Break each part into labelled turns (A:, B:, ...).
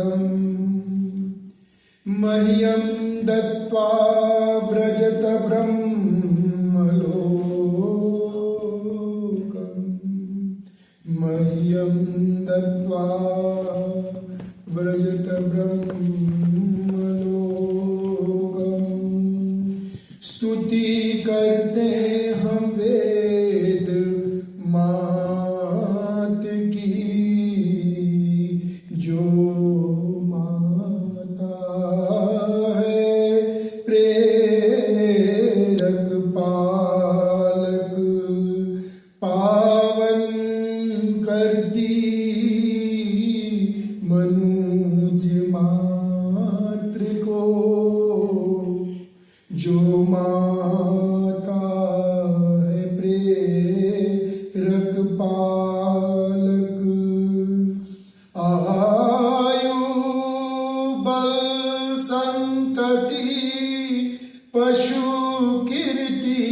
A: रसम् मह्यं दत्त्वा व्रजत ब्रह्मलोकम् मह्यं दत्त्वा व्रजत ब्रह्मलोकम् स्तुति करते हम वेद मात की जो माता है प्रेरक पालक पावन करती मनुज मात्र को जो माता है प्रेरक पालक आयु बल संतति पशु कीर्ति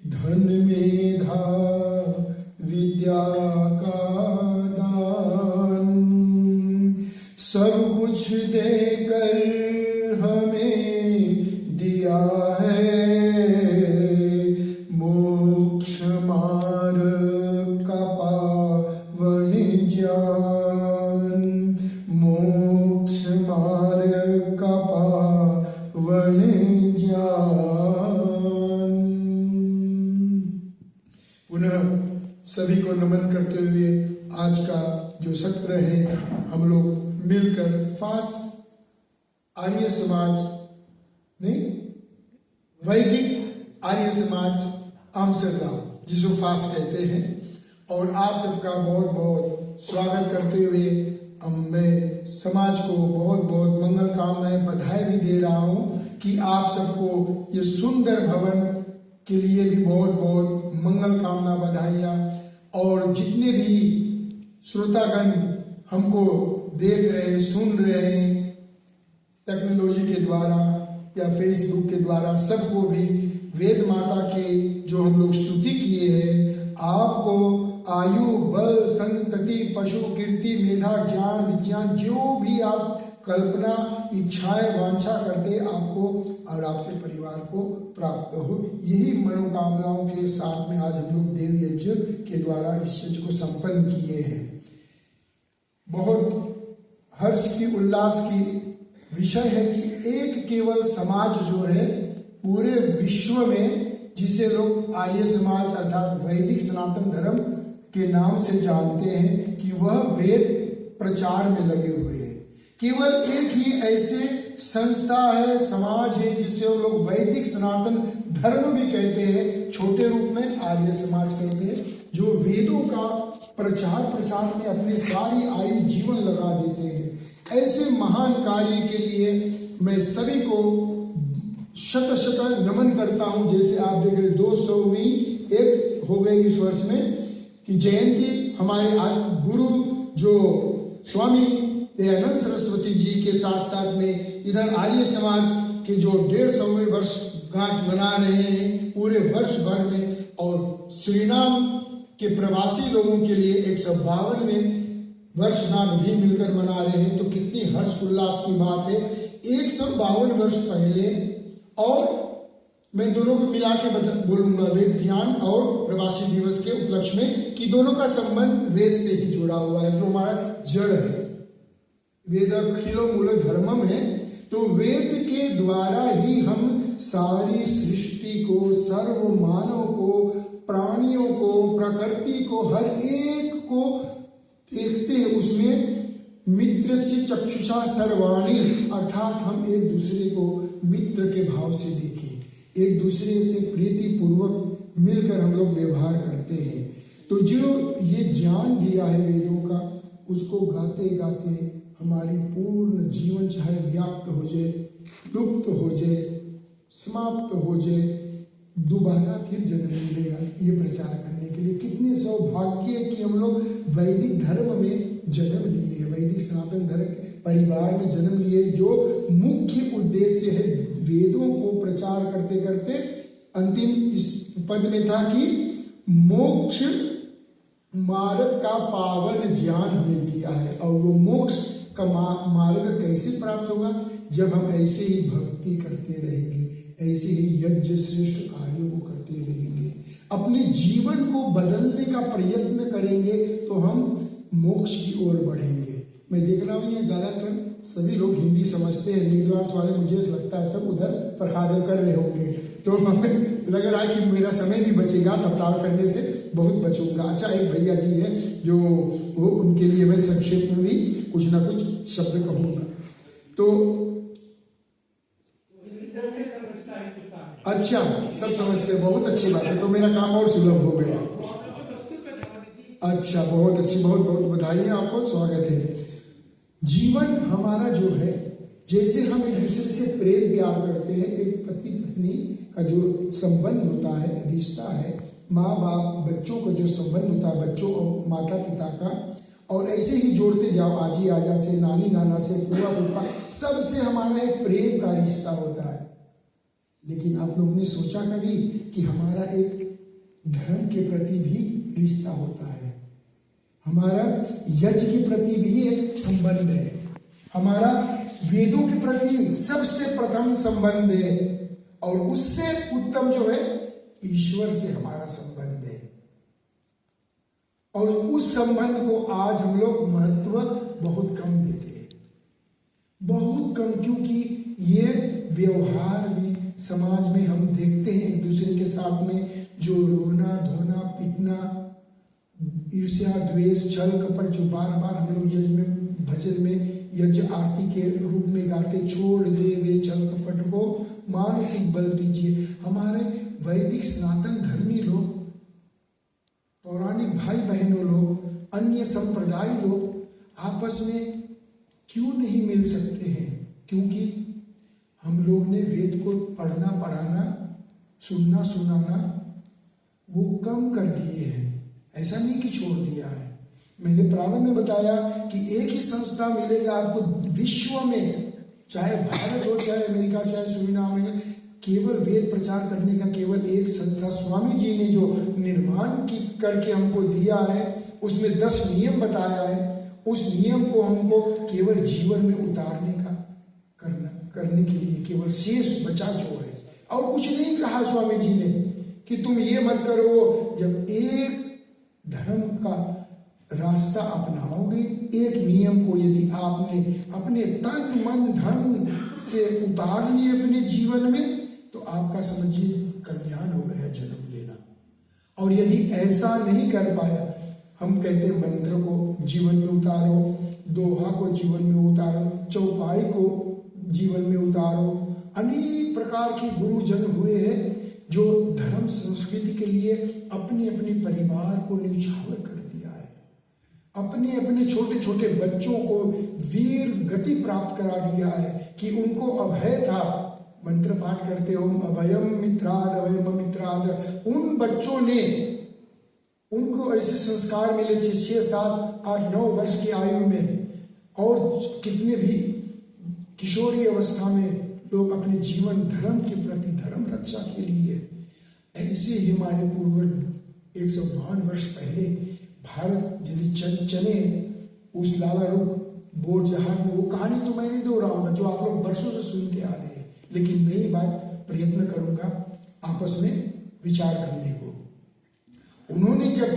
A: धन मेधा विद्या का दान सब कुछ देकर हमें दिया है मोक्ष मार्ग का पावन ज्ञान मोक्ष मार्ग का पावन ज्ञान। पुनः सभी को नमन करते हुए आज का जो सत्र है हम लोग मिलकर फास्ट आर्य समाज नहीं वैदिक आर्य समाज आमस्टरडैम जिसको फास्ट कहते हैं और आप सबका बहुत बहुत स्वागत करते हुए मैं समाज को बहुत बहुत मंगल कामनाएं बधाई भी दे रहा हूं कि आप सबको ये सुंदर भवन के लिए भी बहुत बहुत मंगल कामना बधाइयाँ और जितने भी श्रोतागण हमको देख रहे हैं सुन रहे हैं टेक्नोलॉजी के द्वारा या फेसबुक के द्वारा सबको भी वेद माता के जो हम लोग स्तुति किए हैं आपको आयु बल संतति पशु कीर्ति मेधा ज्ञान विज्ञान जो भी आप कल्पना इच्छाएं वांछा करते आपको और आपके परिवार को प्राप्त हो यही मनोकामनाओं के साथ में आज हम लोग देव यज्ञ के द्वारा इस यज्ञ को संपन्न किए हैं। बहुत हर्ष की उल्लास की विषय है कि एक केवल समाज जो है पूरे विश्व में जिसे लोग आर्य समाज अर्थात वैदिक सनातन धर्म के नाम से जानते हैं कि वह वेद प्रचार में लगे हुए हैं। केवल एक ही ऐसे संस्था है समाज है जिसे हम लोग वैदिक सनातन धर्म भी कहते हैं छोटे रूप में आर्य समाज कहते हैं जो वेदों का प्रचार प्रसार में अपनी सारी आयु जीवन लगा देते हैं। ऐसे महान कार्य के लिए मैं सभी को शत शत नमन करता हूं। जैसे आप देख रहे 200वीं एक हो गई इस वर्ष में कि जयंती हमारे गुरु जो स्वामी दयानंद सरस्वती जी के साथ साथ में इधर आर्य समाज के जो 150वें वर्षगांठ मना रहे हैं पूरे वर्ष भर में और श्रीनाम के प्रवासी लोगों के लिए 152वें वर्षगांठ भी मिलकर मना रहे हैं तो कितनी हर्ष उल्लास की बात है। 152 वर्ष पहले और मैं दोनों को मिला के बोलूंगा वेद ज्ञान और प्रवासी दिवस के उपलक्ष्य में कि दोनों का संबंध वेद से ही जुड़ा हुआ है जो हमारा जड़ है। वेद अखिलो मूल धर्मम है तो वेद के द्वारा ही हम सारी सृष्टि को सर्व मानव को प्राणियों को प्रकृति को हर एक को देखते हैं उसमें मित्र से चक्षुषा सर्वाणी अर्थात हम एक दूसरे को मित्र के भाव से देखें एक दूसरे से प्रीति पूर्वक मिलकर हम लोग व्यवहार करते हैं। तो जो ये ज्ञान दिया है वेदों का उसको गाते गाते हमारी पूर्ण जीवन चाहे व्याप्त हो जाए लुप्त हो जाए समाप्त हो जाए दोबारा फिर जन्म मिलेगा ये प्रचार करने के लिए। कितने सौभाग्य है कि हम लोग वैदिक धर्म में जन्म लिए वैदिक सनातन धर्म परिवार में जन्म लिए जो मुख्य उद्देश्य है वेदों को प्रचार करते करते अंतिम इस पद में था कि मोक्ष मार्ग का पावन ज्ञान हमें दिया है और वो का मार्ग कैसे प्राप्त होगा? जब हम ऐसे ही भक्ति करते रहेंगे, ऐसे ही यज्ञ श्रेष्ठ कार्यों को करते रहेंगे, अपने जीवन को बदलने का प्रयत्न करेंगे, तो हम मोक्ष की ओर बढ़ेंगे। मैं देख रहा हूँ ये ज्यादातर सभी लोग हिंदी समझते हैं, नीदरलैंड्स वाले मुझे लगता है सब उधर फरखादर कर रहे होंगे, तो हमें लग रहा है कि मेरा समय भी बचेगा, फरताल करने से बहुत बचूंगा। अच्छा, एक भैया जी हैं जो वो उनके लिए मैं संक्षेप में भी कुछ ना कुछ शब्द कहूँगा। तो अच्छा, सब समझते हैं, बहुत अच्छी बात है, तो मेरा काम और सुलभ हो गया। अच्छा, बहुत अच्छी, बहुत बहुत बधाई है आपको, स्वागत है। जीवन हमारा जो है, जैसे हम एक दूसरे से प्रेम प्यार करते हैं, एक पति पत्नी का जो संबंध होता है, रिश्ता है, माँ बाप बच्चों का जो संबंध होता है, बच्चों और माता पिता का, और ऐसे ही जोड़ते जाओ, आजी आजा से, नानी नाना से, फूफा फूफा, सबसे हमारा एक प्रेम का रिश्ता होता है। लेकिन आप लोग ने सोचा कभी कि हमारा एक धर्म के प्रति भी रिश्ता होता है, हमारा यज्ञ के प्रति भी एक संबंध है, हमारा वेदों के प्रति सबसे प्रथम संबंध है, और उससे उत्तम जो है ईश्वर से हमारा संबंध है। और उस संबंध को आज हम लोग महत्व बहुत कम देते हैं, बहुत कम, क्योंकि ये व्यवहार में, समाज में हम देखते हैं एक दूसरे के साथ में जो रोना धोना पिटना, ईर्ष्या द्वेष छल कपट जो बार बार हम लोग यज्ञ में, भजन में, यज्ञ आरती के रूप में गाते, छोड़ दे वे छल कपट को मानसिक बल दीजिए। हमारे वैदिक सनातन धर्मी लोग, पौराणिक भाई बहनों लोग, अन्य संप्रदाय लोग आपस में क्यों नहीं मिल सकते हैं? क्योंकि हम लोग ने वेद को पढ़ना पढ़ाना, सुनना सुनाना वो कम कर दिए हैं, ऐसा नहीं कि छोड़ दिया है। मैंने प्रारंभ में बताया कि एक ही संस्था मिलेगा आपको विश्व में, चाहे भारत हो, चाहे अमेरिका, चाहे सुरीनाम में, केवल वेद प्रचार करने का केवल एक संस्था स्वामी जी ने जो निर्माण की करके हमको दिया है, उसमें 10 नियम बताया है, उस नियम को हमको केवल जीवन में उतारने का करने के लिए केवल शेष बचा जो है, और कुछ नहीं कहा स्वामी जी ने कि तुम ये मत करो। जब एक धर्म का रास्ता अपनाओगे, एक नियम को यदि आपने अपने तन मन धन से उतार लिए अपने जीवन में, तो आपका समझिए कल्याण हो गया जन्म लेना। और यदि ऐसा नहीं कर पाया, हम कहते हैं मंत्र को जीवन में उतारो, दोहा को जीवन में उतारो, चौपाई को जीवन में उतारो। अनेक प्रकार के गुरुजन हुए हैं जो धर्म संस्कृति के लिए अपने अपने परिवार को न्यौछावर कर दिया है, अपने अपने छोटे छोटे बच्चों को वीर गति प्राप्त करा दिया है कि उनको अभय था। मंत्र पाठ करते हो, अभयम मित्राद अभयम मित्राद। उन बच्चों ने, उनको ऐसे संस्कार मिले थे 6, 7, 8, 9 वर्ष की आयु में, और कितने भी किशोरी अवस्था में लोग अपने जीवन धर्म के प्रति, धर्म रक्षा के लिए, ऐसे ही हमारे पूर्वज 152 वर्ष पहले भारत यदि चले उस लाला रुख बोर जहाज में, वो कहानी तो मैं नहीं दोहराऊंगा जो आप लोग वर्षों से सुन के आ रहे हैं, लेकिन नई बात प्रयत्न करूंगा आपस में विचार करने को। उन्होंने जब